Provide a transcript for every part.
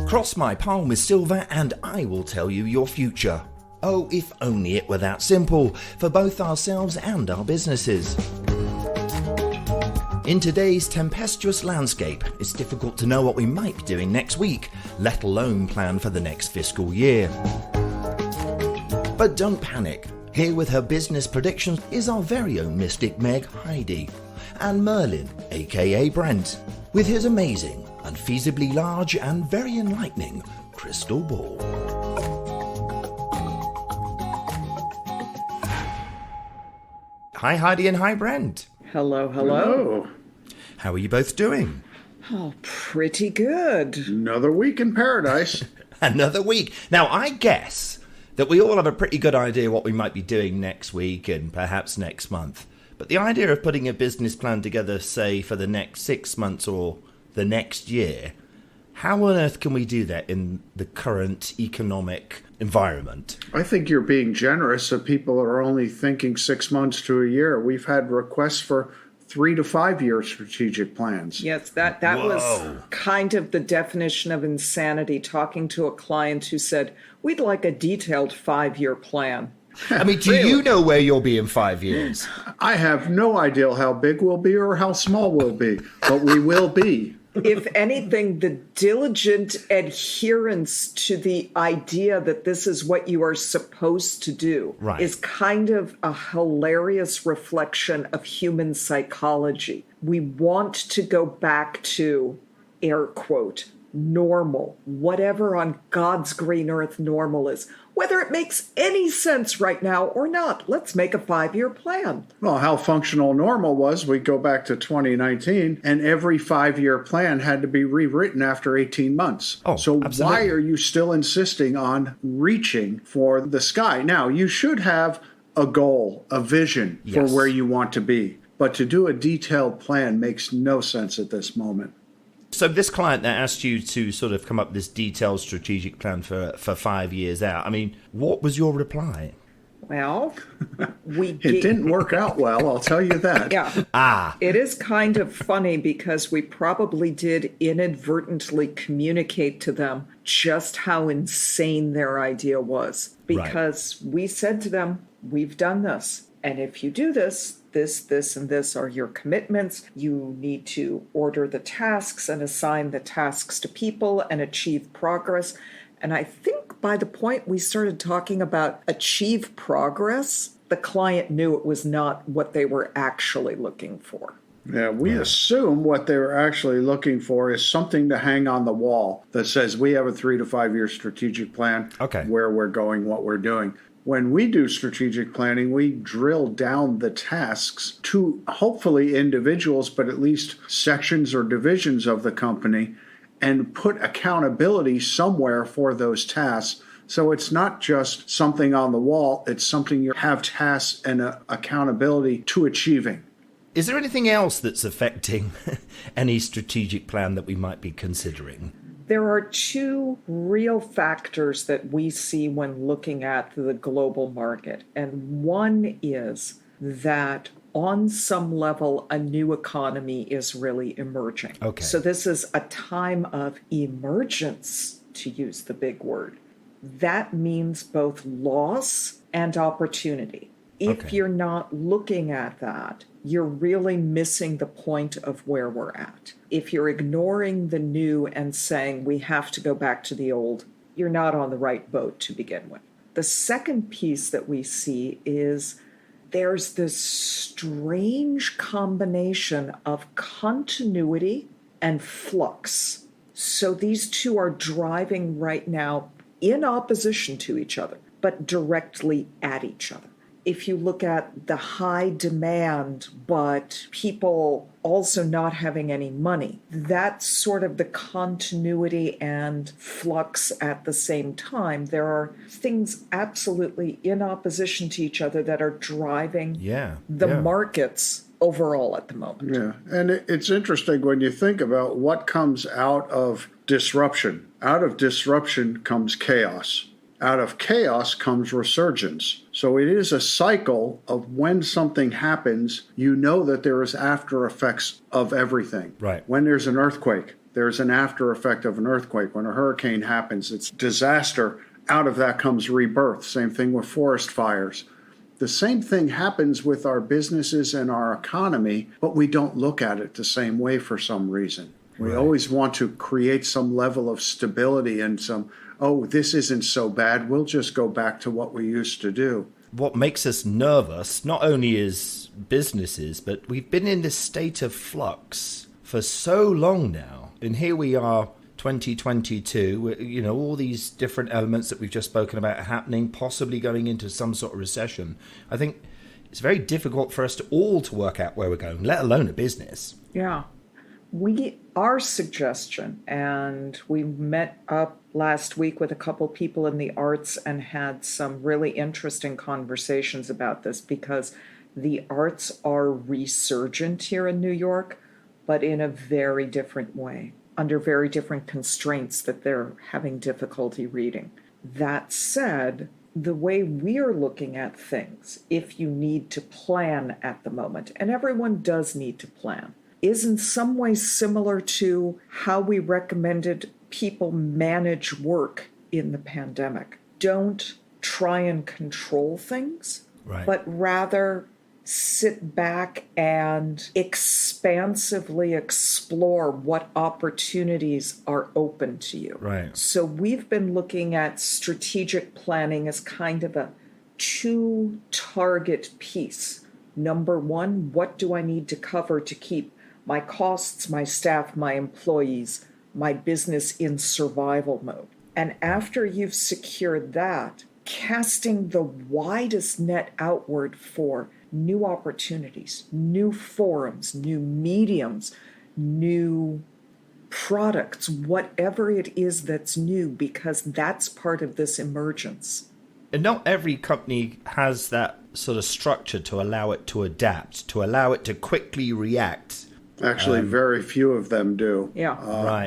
Cross my palm with silver and I will tell you your future. Oh, if only it were that simple for both ourselves and our businesses. In today's tempestuous landscape, it's difficult to know what we might be doing next week, let alone plan for the next fiscal year. But don't panic. Here with her business predictions is our very own mystic Meg Heidi, and Merlin, aka Brent, with his amazing, unfeasibly large and very enlightening crystal ball. Hi Heidi and hi Brent. Hello. Hello. How are you both doing? Oh, pretty good. Another week in paradise. Another week. Now I guess that we all have a pretty good idea what we might be doing next week and perhaps next month. But the idea of putting a business plan together, say, for the next 6 months or the next year, how on earth can we do that in the current economic environment? I think you're being generous if people are only thinking 6 months to a year. We've had requests for 3 to 5 year strategic plans. Yes, that was kind of the definition of insanity, talking to a client who said, we'd like a detailed 5-year plan. I mean, do you know where you'll be in 5 years? I have no idea how big we'll be or how small we'll be, but we will be. If anything, the diligent adherence to the idea that this is what you are supposed to do is kind of a hilarious reflection of human psychology. We want to go back to, air quote, normal, whatever on God's green earth normal is. Whether it makes any sense right now or not, let's make a 5-year plan. Well, how functional normal was, we go back to 2019, and every 5-year plan had to be rewritten after 18 months. So absolutely. Why are you still insisting on reaching for the sky? Now, you should have a goal, a vision for where you want to be. But to do a detailed plan makes no sense at this moment. So this client that asked you to sort of come up with this detailed strategic plan for 5 years out, I mean, what was your reply? Well, it didn't work out well, I'll tell you that. Yeah. It is kind of funny because we probably did inadvertently communicate to them just how insane their idea was. Because we said to them, we've done this. And if you do this, this, and this are your commitments. You need to order the tasks and assign the tasks to people and achieve progress. And I think by the point we started talking about achieve progress, the client knew it was not what they were actually looking for. Yeah, we assume what they were actually looking for is something to hang on the wall that says we have a 3 to 5 year strategic plan, where we're going, what we're doing. When we do strategic planning, we drill down the tasks to hopefully individuals, but at least sections or divisions of the company, and put accountability somewhere for those tasks. So it's not just something on the wall, it's something you have tasks and accountability to achieving. Is there anything else that's affecting any strategic plan that we might be considering? There are 2 real factors that we see when looking at the global market. And one is that on some level, a new economy is really emerging. So this is a time of emergence, to use the big word. That means both loss and opportunity. If you're not looking at that, you're really missing the point of where we're at. If you're ignoring the new and saying we have to go back to the old, you're not on the right boat to begin with. The second piece that we see is there's this strange combination of continuity and flux. So these two are driving right now in opposition to each other, but directly at each other. If you look at the high demand, but people also not having any money, that's sort of the continuity and flux at the same time. There are things absolutely in opposition to each other that are driving the markets overall at the moment. Yeah, and it's interesting when you think about what comes out of disruption. Out of disruption comes chaos. Out of chaos comes resurgence. So it is a cycle of when something happens, you know that there is after effects of everything. Right. When there's an earthquake, there's an after effect of an earthquake. When a hurricane happens, it's disaster. Out of that comes rebirth. Same thing with forest fires. The same thing happens with our businesses and our economy, but we don't look at it the same way for some reason. We always want to create some level of stability and some, oh, this isn't so bad. We'll just go back to what we used to do. What makes us nervous, not only as businesses, but we've been in this state of flux for so long now. And here we are, 2022, you know, all these different elements that we've just spoken about happening, possibly going into some sort of recession. I think it's very difficult for us to all to work out where we're going, let alone a business. Yeah. Our suggestion, and we met up last week with a couple people in the arts and had some really interesting conversations about this, because the arts are resurgent here in New York, but in a very different way, under very different constraints that they're having difficulty reading. That said, the way we're looking at things, if you need to plan at the moment, and everyone does need to plan, is in some ways similar to how we recommended people manage work in the pandemic. Don't try and control things, but rather sit back and expansively explore what opportunities are open to you. So we've been looking at strategic planning as kind of a two-target piece. Number one, what do I need to cover to keep my costs, my staff, my employees, my business in survival mode? And after you've secured that, casting the widest net outward for new opportunities, new forums, new mediums, new products, whatever it is that's new, because that's part of this emergence. And not every company has that sort of structure to allow it to adapt, to allow it to quickly react. Actually, very few of them do,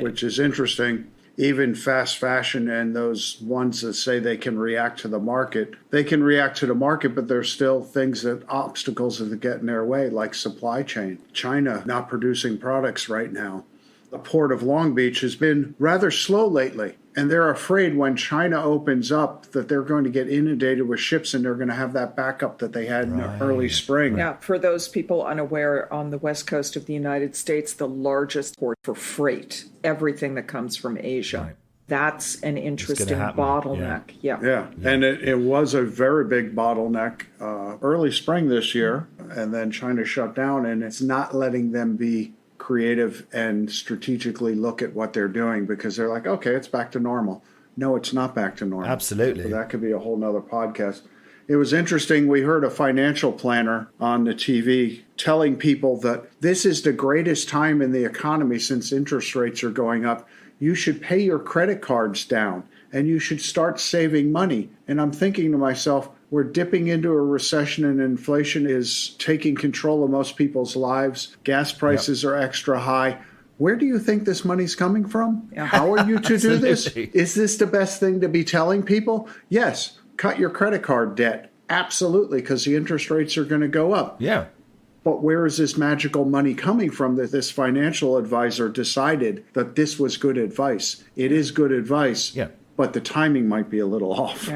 which is interesting. Even fast fashion and those ones that say they can react to the market, but there's still things obstacles that get in their way, like supply chain. China not producing products right now. The port of Long Beach has been rather slow lately, and they're afraid when China opens up that they're going to get inundated with ships and they're going to have that backup that they had in the early spring. Yeah, for those people unaware, on the west coast of the United States, the largest port for freight, everything that comes from Asia. That's an interesting bottleneck. Yeah. And it was a very big bottleneck early spring this year, and then China shut down, and it's not letting them be creative and strategically look at what they're doing, because they're like, okay, it's back to normal. No, it's not back to normal. Absolutely. So that could be a whole nother podcast. It was interesting. We heard a financial planner on the TV telling people that this is the greatest time in the economy since interest rates are going up. You should pay your credit cards down and you should start saving money. And I'm thinking to myself, we're dipping into a recession and inflation is taking control of most people's lives. Gas prices are extra high. Where do you think this money's coming from? How are you to do this? Is this the best thing to be telling people? Yes, cut your credit card debt. Absolutely, because the interest rates are going to go up. But where is this magical money coming from that this financial advisor decided that this was good advice? It is good advice, but the timing might be a little off.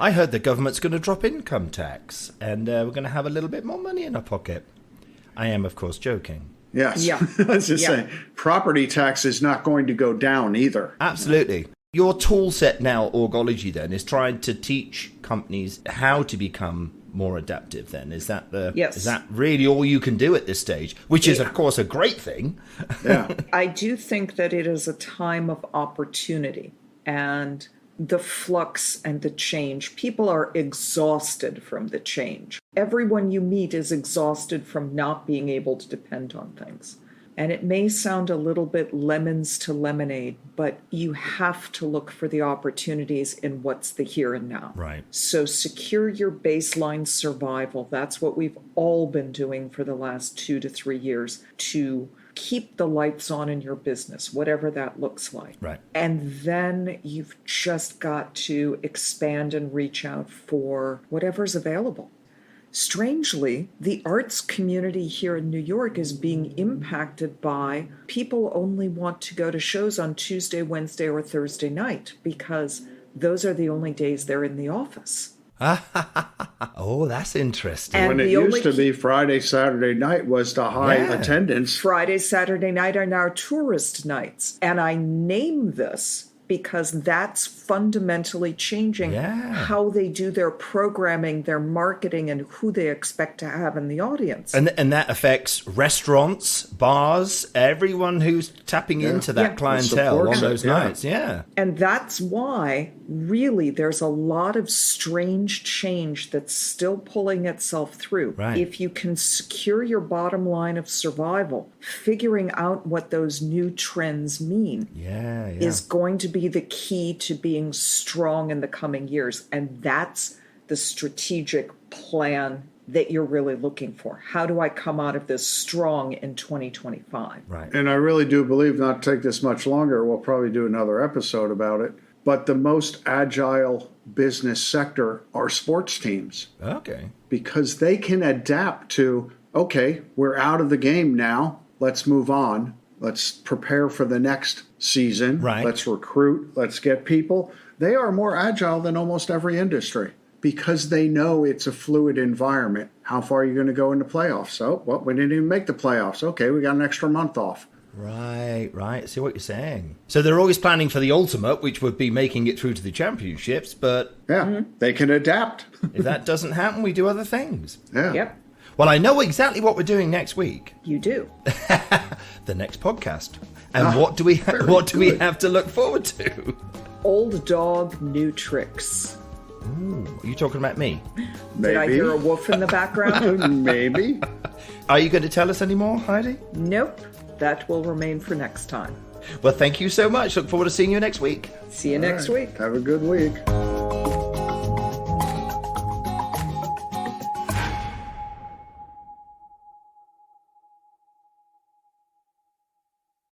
I heard the government's going to drop income tax and we're going to have a little bit more money in our pocket. I am, of course, joking. Yes. I was just saying, property tax is not going to go down either. Absolutely. Your tool set now, Org-ology, then, is trying to teach companies how to become more adaptive, then. Is that is that really all you can do at this stage? Which is, of course, a great thing. I do think that it is a time of opportunity and the flux and the change. People are exhausted from the change. Everyone you meet is exhausted from not being able to depend on things. And it may sound a little bit lemons to lemonade, but you have to look for the opportunities in what's the here and now. So secure your baseline survival. That's what we've all been doing for the last 2 to 3 years to keep the lights on in your business, whatever that looks like. And then you've just got to expand and reach out for whatever's available. strangely, the arts community here in New York is being impacted by people only want to go to shows on Tuesday, Wednesday, or Thursday night because those are the only days they're in the office. Oh, that's interesting. And when it used to be Friday, Saturday night was the high attendance. Friday, Saturday night are now tourist nights. And I name this because that's fundamentally changing how they do their programming, their marketing, and who they expect to have in the audience. And that affects restaurants, bars, everyone who's tapping into that clientele on those nights. Yeah. And that's why, really, there's a lot of strange change that's still pulling itself through. Right. If you can secure your bottom line of survival, figuring out what those new trends mean is going to be the key to being strong in the coming years. And that's the strategic plan that you're really looking for. How do I come out of this strong in 2025? Right. And I really do believe, not to take this much longer, we'll probably do another episode about it, but the most agile business sector are sports teams. Okay. Because they can adapt to, okay, we're out of the game now. Let's move on. Let's prepare for the next season. Right. Let's recruit. Let's get people. They are more agile than almost every industry because they know it's a fluid environment. How far are you going to go in the playoffs? Oh, well, we didn't even make the playoffs. Okay, we got an extra month off. Right. I see what you're saying. So they're always planning for the ultimate, which would be making it through to the championships, but... Yeah, they can adapt. If that doesn't happen, we do other things. Yeah. Yep. Well, I know exactly what we're doing next week. You do. The next podcast. And what do we have to look forward to? Old dog, new tricks. Ooh, are you talking about me? Maybe. Did I hear a woof in the background? Maybe. Are you going to tell us any more, Heidi? Nope. That will remain for next time. Well, thank you so much. Look forward to seeing you next week. See you next week. Have a good week.